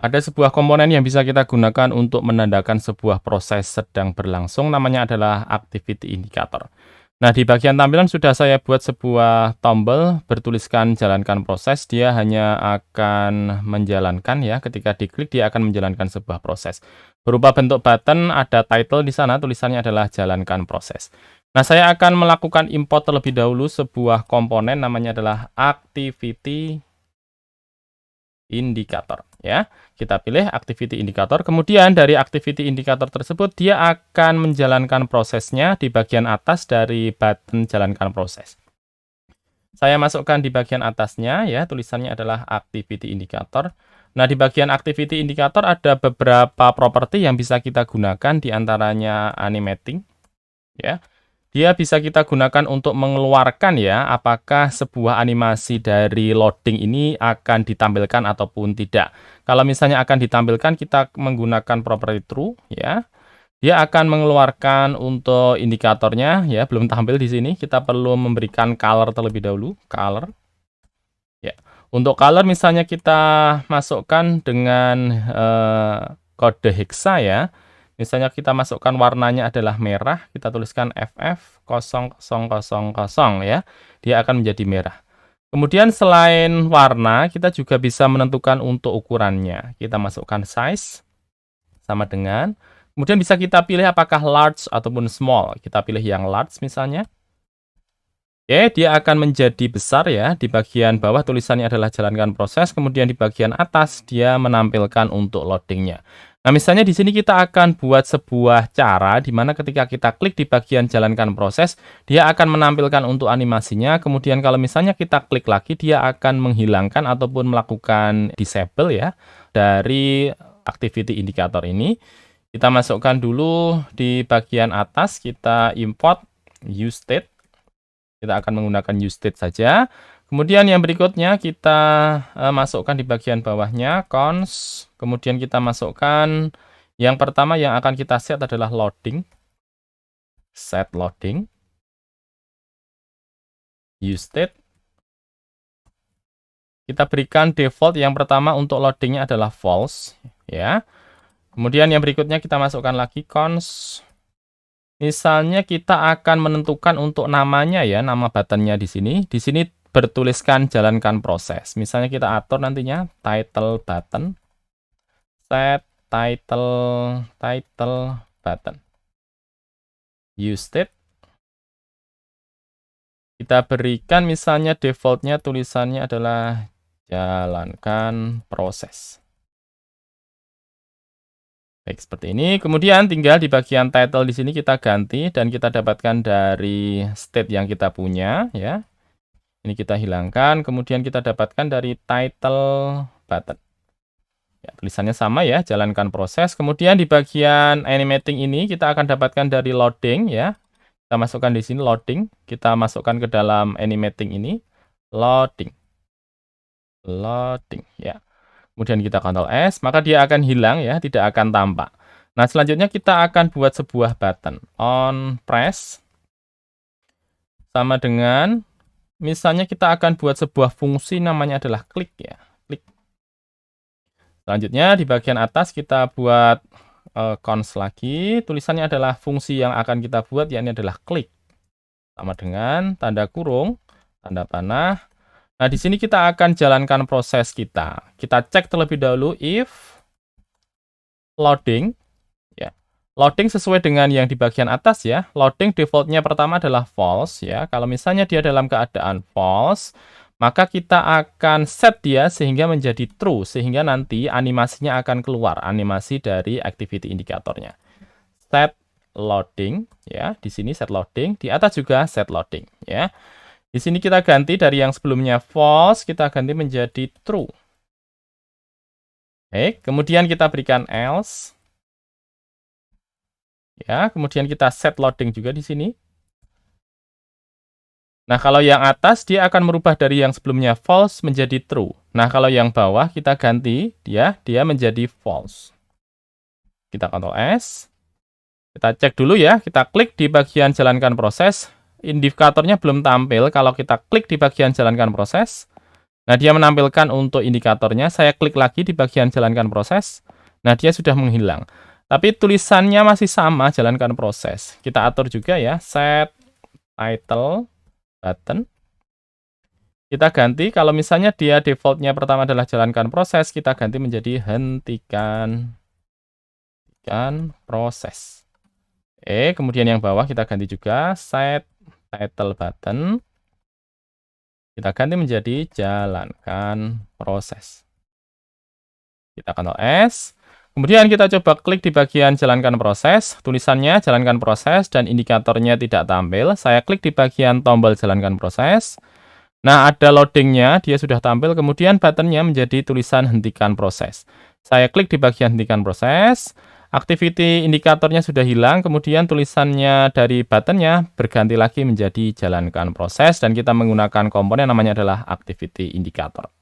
Ada sebuah komponen yang bisa kita gunakan untuk menandakan sebuah proses sedang berlangsung, namanya adalah activity indicator. Nah, di bagian tampilan sudah saya buat sebuah tombol bertuliskan jalankan proses. Dia hanya akan menjalankan ya, ketika diklik dia akan menjalankan sebuah proses. Berupa bentuk button, ada title di sana, tulisannya adalah jalankan proses. Nah, saya akan melakukan import terlebih dahulu sebuah komponen namanya adalah activity indicator ya. Kita pilih activity indicator, kemudian dari activity indicator tersebut dia akan menjalankan prosesnya di bagian atas dari button jalankan proses. Saya masukkan di bagian atasnya ya, tulisannya adalah activity indicator. Nah, di bagian activity indicator ada beberapa properti yang bisa kita gunakan, di antaranya animating ya. Dia bisa kita gunakan untuk mengeluarkan ya, apakah sebuah animasi dari loading ini akan ditampilkan ataupun tidak. Kalau misalnya akan ditampilkan, kita menggunakan properti true ya. Dia akan mengeluarkan untuk indikatornya ya, belum tampil di sini. Kita perlu memberikan color terlebih dahulu, color. Ya. Untuk color misalnya kita masukkan dengan kode hexa ya. Misalnya kita masukkan warnanya adalah merah, kita tuliskan FF0000 ya. Dia akan menjadi merah. Kemudian selain warna, kita juga bisa menentukan untuk ukurannya. Kita masukkan size sama dengan. Kemudian bisa kita pilih apakah large ataupun small. Kita pilih yang large misalnya. Oke, dia akan menjadi besar ya. Di bagian bawah tulisannya adalah jalankan proses, kemudian di bagian atas dia menampilkan untuk loadingnya. Nah, misalnya di sini kita akan buat sebuah cara di mana ketika kita klik di bagian jalankan proses, dia akan menampilkan untuk animasinya. Kemudian kalau misalnya kita klik lagi, dia akan menghilangkan ataupun melakukan disable ya dari activity indicator ini. Kita masukkan dulu di bagian atas, kita import useState. Kita akan menggunakan useState saja. Kemudian yang berikutnya kita masukkan di bagian bawahnya cons. Kemudian kita masukkan yang pertama yang akan kita set adalah loading. Set loading. useState. Kita berikan default yang pertama untuk loadingnya adalah false ya. Kemudian yang berikutnya kita masukkan lagi cons. Misalnya kita akan menentukan untuk namanya ya, nama buttonnya di sini. Di sini bertuliskan jalankan proses. Misalnya kita atur nantinya title button, set title button, useState. Kita berikan misalnya defaultnya tulisannya adalah jalankan proses. Baik, seperti ini. Kemudian tinggal di bagian title di sini kita ganti dan kita dapatkan dari state yang kita punya ya. Ini kita hilangkan, kemudian kita dapatkan dari title button. Ya, tulisannya sama ya, jalankan proses. Kemudian di bagian animating ini kita akan dapatkan dari loading ya. Kita masukkan di sini loading, kita masukkan ke dalam animating ini loading. Loading ya. Kemudian kita Ctrl S, maka dia akan hilang ya, tidak akan tampak. Nah, selanjutnya kita akan buat sebuah button on press sama dengan misalnya kita akan buat sebuah fungsi namanya adalah klik ya, klik. Selanjutnya di bagian atas kita buat cons lagi, tulisannya adalah fungsi yang akan kita buat yakni adalah klik. Sama dengan tanda kurung, tanda panah. Nah, di sini kita akan jalankan proses kita. Kita cek terlebih dahulu if loading ya. Loading sesuai dengan yang di bagian atas ya. Loading defaultnya pertama adalah false ya. Kalau misalnya dia dalam keadaan false, maka kita akan set dia sehingga menjadi true, sehingga nanti animasinya akan keluar, animasi dari activity indikatornya. Set loading ya. Di sini set loading, di atas juga set loading ya. Di sini kita ganti dari yang sebelumnya false, kita ganti menjadi true. Oke, kemudian kita berikan else. Ya, kemudian kita set loading juga di sini. Nah, kalau yang atas dia akan merubah dari yang sebelumnya false menjadi true. Nah, kalau yang bawah kita ganti dia menjadi false. Kita Ctrl S. Kita cek dulu ya, kita klik di bagian jalankan proses. Indikatornya belum tampil. Kalau kita klik di bagian jalankan proses, Nah, dia menampilkan untuk indikatornya, saya klik lagi di bagian jalankan proses. Nah, dia sudah menghilang. Tapi tulisannya masih sama, jalankan proses. Kita atur juga ya, set title button. Kita ganti, kalau misalnya dia defaultnya pertama adalah jalankan proses, kita ganti menjadi hentikan proses. Kemudian yang bawah kita ganti juga, set title button. Kita ganti menjadi jalankan proses. Kita Ctrl S. Kemudian kita coba klik di bagian jalankan proses, tulisannya jalankan proses dan indikatornya tidak tampil. Saya klik di bagian tombol jalankan proses. Nah, ada loadingnya, dia sudah tampil, kemudian buttonnya menjadi tulisan hentikan proses. Saya klik di bagian hentikan proses, activity indikatornya sudah hilang, kemudian tulisannya dari buttonnya berganti lagi menjadi jalankan proses, dan kita menggunakan komponen namanya adalah activity indicator.